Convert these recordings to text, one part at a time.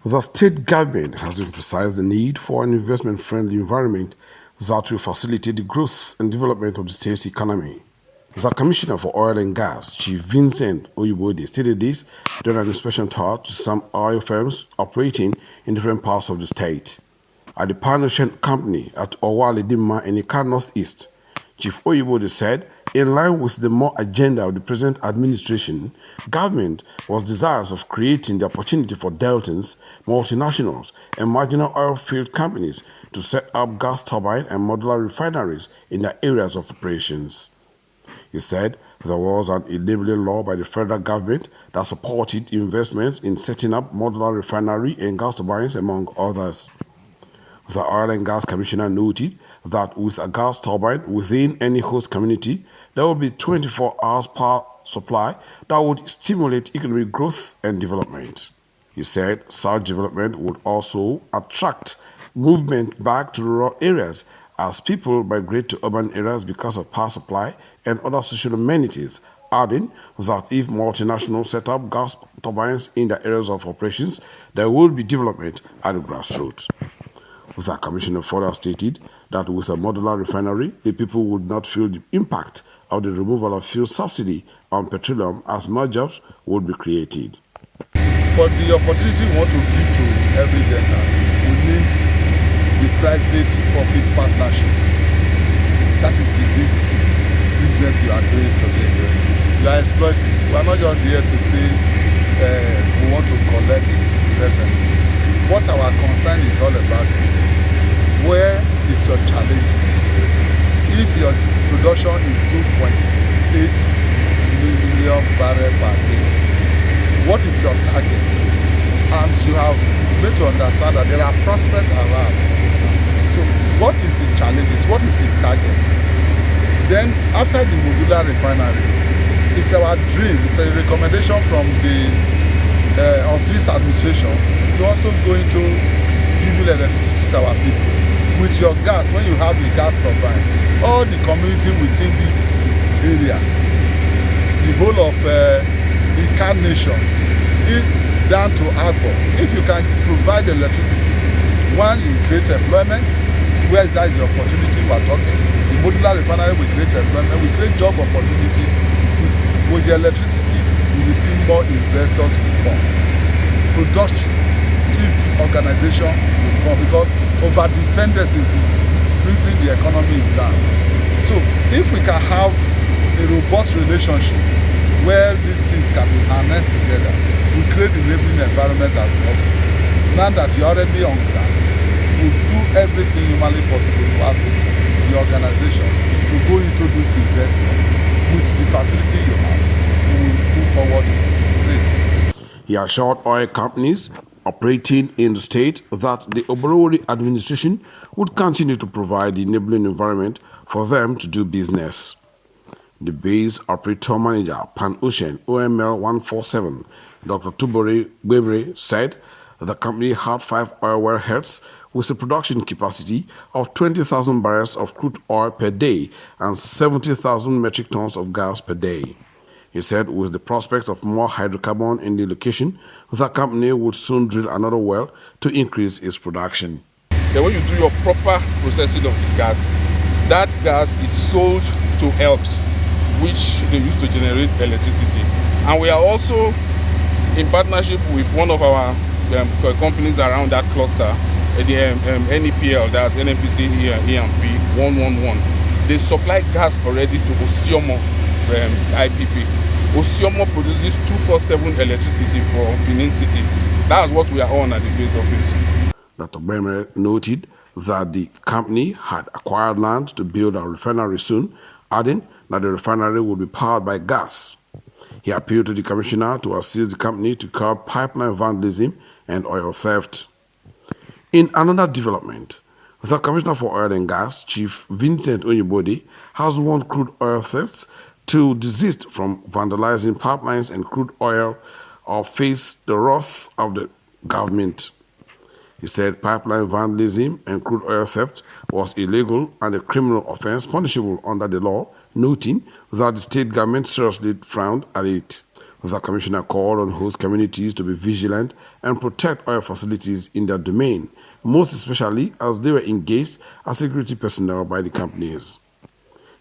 The state government has emphasized the need for an investment-friendly environment that will facilitate the growth and development of the state's economy. The Commissioner for Oil and Gas, Chief Vincent Oyubode, stated this during an inspection tour to some oil firms operating in different parts of the state. At the Pan-Ocean Company at Owale Dimma in Ika Northeast, Chief Oyubode said, in line with the more agenda of the present administration, government was desirous of creating the opportunity for Deltans, multinationals, and marginal oil field companies to set up gas turbine and modular refineries in their areas of operations. He said there was an enabling law by the federal government that supported investments in setting up modular refinery and gas turbines, among others. The Oil and Gas Commissioner noted that with a gas turbine within any host community, there will be 24 hours power supply that would stimulate economic growth and development. He said such development would also attract movement back to rural areas as people migrate to urban areas because of power supply and other social amenities, adding that if multinationals set up gas turbines in their areas of operations, there will be development at the grassroots. The commissioner further stated that with a modular refinery, the people would not feel the impact of the removal of fuel subsidy on petroleum as more jobs would be created. For the opportunity we want to give to every dentist, we need the private-public partnership. That is the big business you are doing today. You are exploiting. We are not just here to say we want to collect revenue. What our concern is all about is where is your challenges? If your production is 2.8 million barrels per day, what is your target? And you have made to understand that there are prospects around. So what is the challenges? What is the target? Then after the modular refinery, it's our dream, it's a recommendation from the of this administration to also go into giving electricity to our people. With your gas, when you have a gas turbine, all the community within this area, the whole of the Ika nation, down to Agbo, if you can provide electricity, one, you create employment, where that is the opportunity we are talking. The modular refinery will create employment, we create job opportunity. With the electricity, you will see more investors will come. Productive organization will come because over-dependence is increasing, the economy is down. So if we can have a robust relationship where these things can be harnessed together, we create the enabling environment as a government. Now that you're already on ground, we'll do everything humanly possible to assist the organization to go into this investment with the facility you have. We will move forward the state. He assured oil companies operating in the state that the Oborowori administration would continue to provide the enabling environment for them to do business. The base operator manager, Pan Ocean OML 147, Dr. Tubore Gwebre, said the company had 5 oil wellheads with a production capacity of 20,000 barrels of crude oil per day and 70,000 metric tons of gas per day. He said with the prospect of more hydrocarbon in the location, the company would soon drill another well to increase its production. Then when you do your proper processing of the gas, that gas is sold to helps, which they use to generate electricity. And we are also in partnership with one of our companies around that cluster, the NEPL, that's NNPC EMP 111. They supply gas already to Osiomo IPP. Osiomo produces 247 electricity for Benin City. That's what we are on at the base office. Dr. Bremer noted that the company had acquired land to build a refinery soon, adding that the refinery would be powered by gas. He appealed to the commissioner to assist the company to curb pipeline vandalism and oil theft. In another development, the Commissioner for Oil and Gas, Chief Vincent Oyubode, has warned crude oil thefts to desist from vandalizing pipelines and crude oil or face the wrath of the government. He said pipeline vandalism and crude oil theft was illegal and a criminal offense punishable under the law, noting that the state government seriously frowned at it. The commissioner called on host communities to be vigilant and protect oil facilities in their domain, most especially as they were engaged as security personnel by the companies.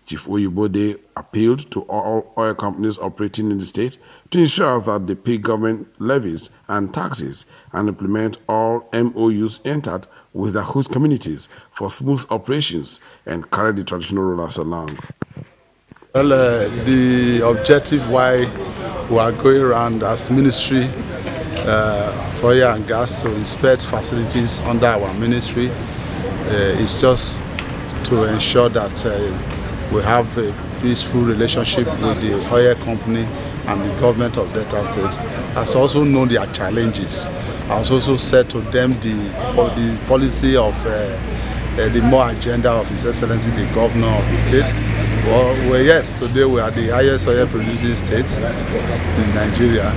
Chief Oyibode appealed to all oil companies operating in the state to ensure that they pay government levies and taxes and implement all MOUs entered with their host communities for smooth operations and carry the traditional rulers along. Well, the objective why we are going around as Ministry for Oil and Gas to inspect facilities under our ministry is just to ensure that we have a peaceful relationship with the oil company and the government of Delta State. Has also known their challenges. Has also said to them the policy of the more agenda of His Excellency the Governor of the state. Well, yes, today we are the highest oil producing state in Nigeria.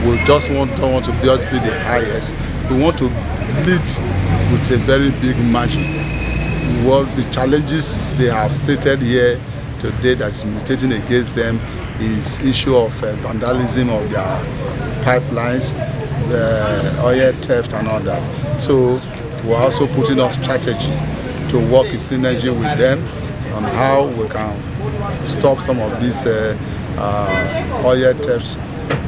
We just don't want to just be the highest. We want to lead with a very big margin. What the challenges they have stated here today that is militating against them is issue of vandalism of their pipelines, oil theft and all that. So we're also putting on strategy to work in synergy with them on how we can stop some of this oil theft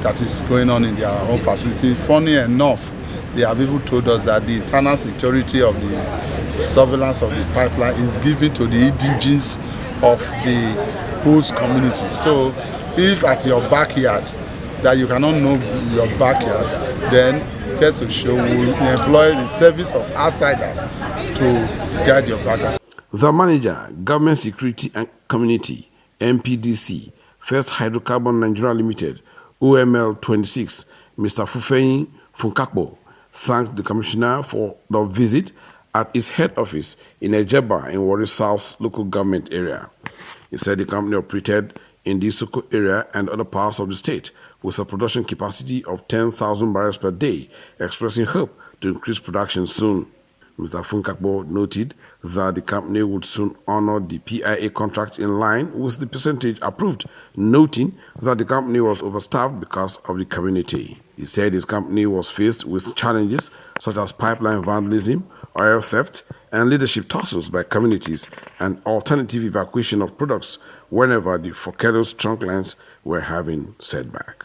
that is going on in their own facility. Funny enough, they have even told us that the internal security of the surveillance of the pipeline is given to the indigenes of the host community. So if at your backyard that you cannot know your backyard, then gets to show we employ the service of outsiders to guide your backyard. The manager, Government Security and Community, MPDC, First Hydrocarbon Nigeria Limited, OML 26, Mr. Fufeyin Funkakbo, thanked the commissioner for the visit at his head office in Ejeba in Warri South local government area. He said the company operated in the Soko area and other parts of the state with a production capacity of 10,000 barrels per day, expressing hope to increase production soon. Mr. Funkakbo noted that the company would soon honor the PIA contract in line with the percentage approved, noting that the company was overstaffed because of the community. He said his company was faced with challenges such as pipeline vandalism, oil theft, and leadership tussles by communities and alternative evacuation of products whenever the Forkedo's trunk lines were having setback.